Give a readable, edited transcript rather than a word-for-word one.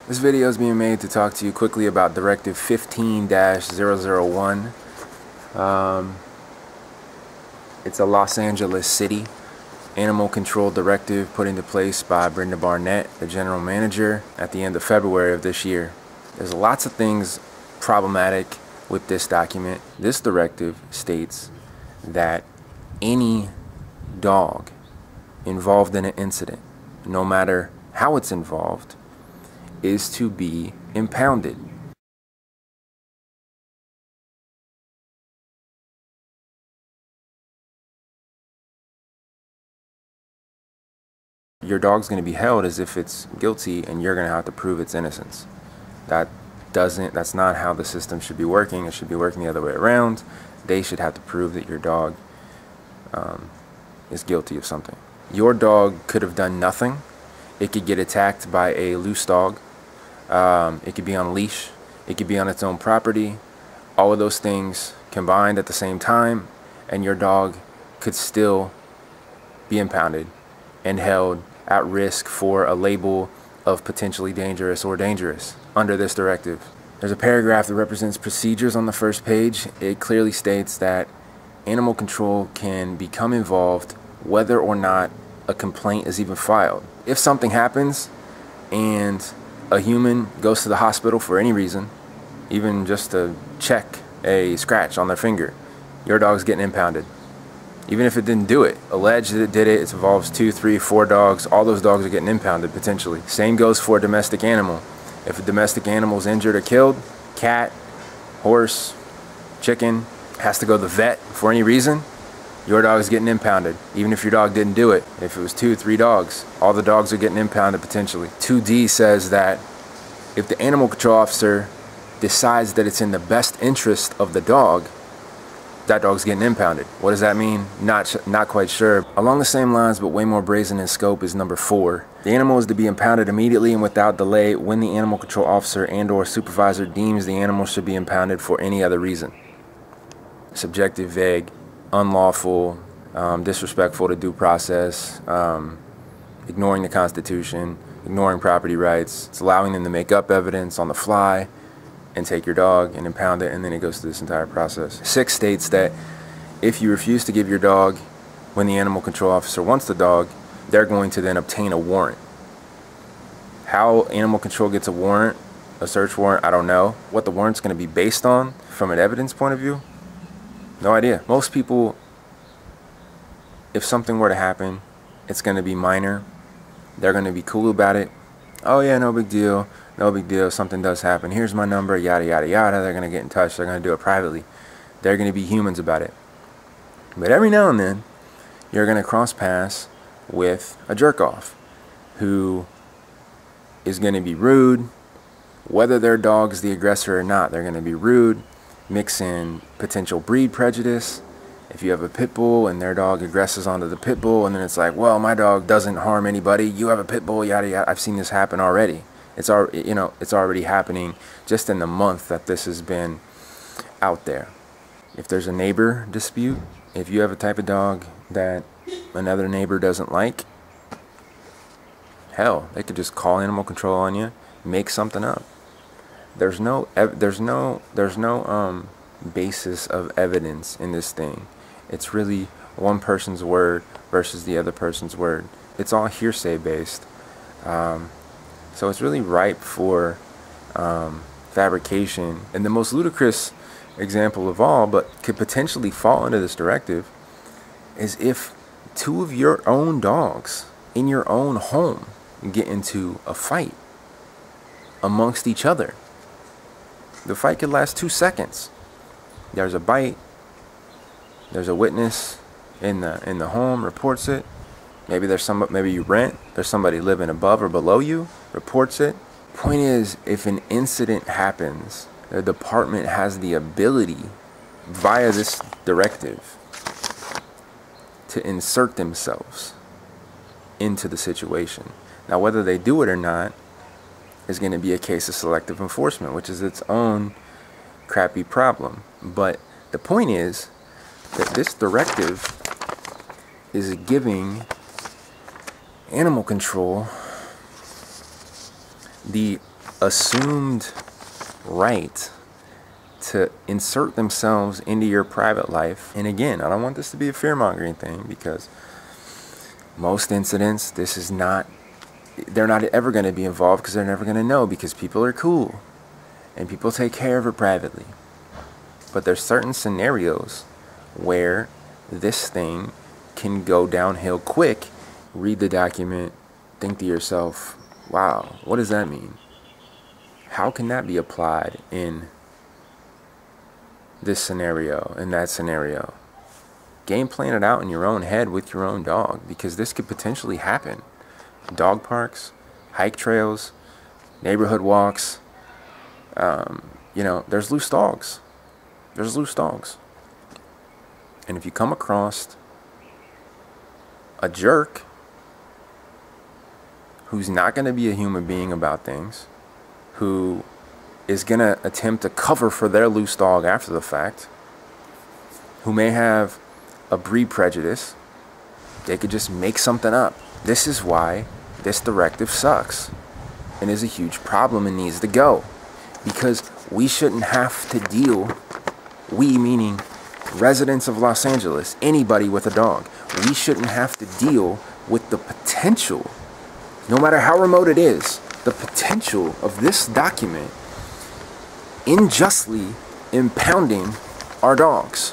This video is being made to talk to you quickly about Directive 15-001. It's a Los Angeles City animal control directive put into place by Brenda Barnett, the general manager, at the end of February of this year. There's lots of things problematic with this document. This directive states that any dog involved in an incident, no matter how it's involved, is to be impounded. Your dog's going to be held as if it's guilty, and you're going to have to prove its innocence. That's not how the system should be working. It should be working the other way around. They should have to prove that your dog is guilty of something. Your dog could have done nothing. It could get attacked by a loose dog. It could be on a leash. It could be on its own property. All of those things combined at the same time, and your dog could still be impounded and held at risk for a label of potentially dangerous or dangerous under this directive. There's a paragraph that represents procedures on the first page. It clearly states that animal control can become involved whether or not a complaint is even filed. If something happens and a human goes to the hospital for any reason, even just to check a scratch on their finger, your dog's getting impounded. Even if it didn't do it, alleged that it did it, it involves 2, 3, 4 dogs, all those dogs are getting impounded potentially. Same goes for a domestic animal. If a domestic animal is injured or killed, cat, horse, chicken, has to go to the vet for any reason, your dog is getting impounded, even if your dog didn't do it. If it was 2, 3 dogs, all the dogs are getting impounded potentially. 2D says that if the animal control officer decides that it's in the best interest of the dog, that dog's getting impounded. What does that mean? Not quite sure. Along the same lines, but way more brazen in scope, is number 4. The animal is to be impounded immediately and without delay when the animal control officer and/or supervisor deems the animal should be impounded for any other reason. Subjective, vague, unlawful, disrespectful to due process, ignoring the Constitution, ignoring property rights. It's allowing them to make up evidence on the fly and take your dog and impound it, and then it goes through this entire process. 6 states that if you refuse to give your dog when the animal control officer wants the dog, they're going to then obtain a warrant. How animal control gets a warrant, a search warrant, I don't know. What the warrant's going to be based on from an evidence point of view, no idea. Most people, if something were to happen, it's going to be minor. They're going to be cool about it. Oh yeah, no big deal. No big deal. Something does happen. Here's my number, yada, yada, yada. They're going to get in touch. They're going to do it privately. They're going to be humans about it. But every now and then, you're going to cross paths with a jerk-off who is going to be rude. Whether their dog's the aggressor or not, they're going to be rude. Mix in potential breed prejudice. If you have a pit bull and their dog aggresses onto the pit bull, and then it's like, well, my dog doesn't harm anybody. You have a pit bull, yada, yada. I've seen this happen already. It's already happening just in the month that this has been out there. If there's a neighbor dispute, if you have a type of dog that another neighbor doesn't like, hell, they could just call animal control on you, make something up. There's no basis of evidence in this thing. It's really one person's word versus the other person's word. It's all hearsay based. So it's really ripe for fabrication. And the most ludicrous example of all, but could potentially fall into this directive, is if 2 of your own dogs in your own home get into a fight amongst each other. The fight could last 2 seconds. There's a bite. There's a witness in the home, reports it. Maybe you rent. There's somebody living above or below you, reports it. Point is, if an incident happens, the department has the ability, via this directive, to insert themselves into the situation. Now, whether they do it or not is going to be a case of selective enforcement, which is its own crappy problem. But the point is that this directive is giving animal control the assumed right to insert themselves into your private life. And again, I don't want this to be a fear-mongering thing, because most incidents, they're not ever going to be involved, because they're never going to know, because people are cool and people take care of it privately. But there's certain scenarios where this thing can go downhill quick. Read the document, think to yourself, wow, what does that mean? How can that be applied in this scenario, in that scenario? Game plan it out in your own head with your own dog, because this could potentially happen. Dog parks, hike trails, neighborhood walks, there's loose dogs. There's loose dogs. And if you come across a jerk who's not going to be a human being about things, who is going to attempt to cover for their loose dog after the fact, who may have a breed prejudice, they could just make something up. This is why this directive sucks and is a huge problem and needs to go. Because we shouldn't have to deal, we meaning residents of Los Angeles, anybody with a dog, we shouldn't have to deal with the potential, no matter how remote it is, the potential of this document unjustly impounding our dogs.